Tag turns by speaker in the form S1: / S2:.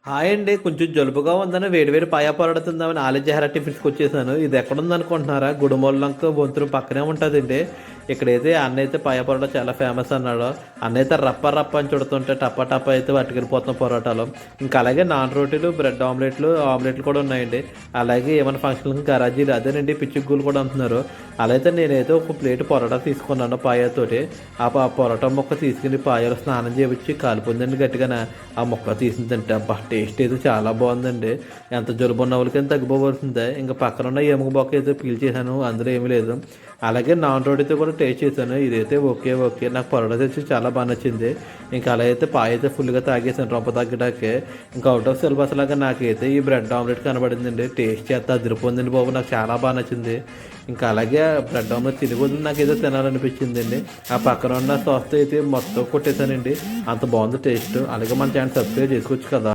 S1: Hi అండి. కొంచెం జలుబుగా ఉందని వేడి వేడి పాయా పరోటా తిందామని ఆలింజ హెరా టిఫిన్స్‌కి వచ్చేసాను. ఇది ఎక్కడుందనుకుంటున్నారా? గుడిమూలంక వంతెన పక్కనే ఉంటదండి. ఇక్కడైతే అన్నయితే పాయా పరోటా చాలా ఫేమస్ అన్నాడు. అన్నయితే రప్ప రప్ప అని చుడుతుంటే టపా టపా అయితే పట్టుకెళ్ళిపోతున్నాం పరోటాలు. ఇంకా అలాగే నాన్ రోటీలు, బ్రెడ్ ఆమ్లెట్లు కూడా ఉన్నాయండి. అలాగే ఏమైనా ఫంక్షన్‌లకి గరాజీలు అదేనండి పిచ్చుగుళ్ళు కూడా అమ్ముతున్నారు. అలా అయితే నేనైతే ఒక ప్లేట్ పరోటా తీసుకున్నాను పాయాతోటి. పరోటా ముక్క తీసుకుని పాయాలో స్నానం చేయించి కాలిపోయిందండి గట్టిగాన. ఆ ముక్క తీసింది తింటే అబ్బా టేస్ట్ అయితే చాలా బాగుందండి. ఎంత జలుబు ఉన్న వాళ్ళకైనా తగ్గిపోవలసిందే. ఇంకా పక్కన ఉన్న ఎముక బొక్క అయితే పీల్ చేశాను, అందులో ఏమీ లేదు. అలాగే నాన్ రోటీతో కూడా టేస్ట్ చేశాను. ఇదైతే ఓకే ఓకే నాకు పరోటా తెచ్చి చాలా బాగా నచ్చింది. ఇంకా అలా అయితే పాయ అయితే ఫుల్గా తాగేసాను రొంప తగ్గడాకే. ఇంకా అవుట్ ఆఫ్ సిలబస్ లాగా నాకైతే ఈ బ్రెడ్ ఆమ్లెట్ కనబడిందండి. టేస్ట్ చేస్తే అదిరిపోయిందండి బాబు, నాకు చాలా బాగా నచ్చింది. ఇంకా అలాగే బ్రెడ్ ఆమ్లెట్ తిరిగి వదిలి నాకు ఏదో తినాలనిపించిందండి. ఆ పక్కన ఉన్న సాస్తో అయితే మొత్తం కొట్టేశానండి. అంత బాగుంది టేస్ట్. అలాగే మన ఛానల్ సబ్స్క్రైబ్ చేసుకోవచ్చు కదా.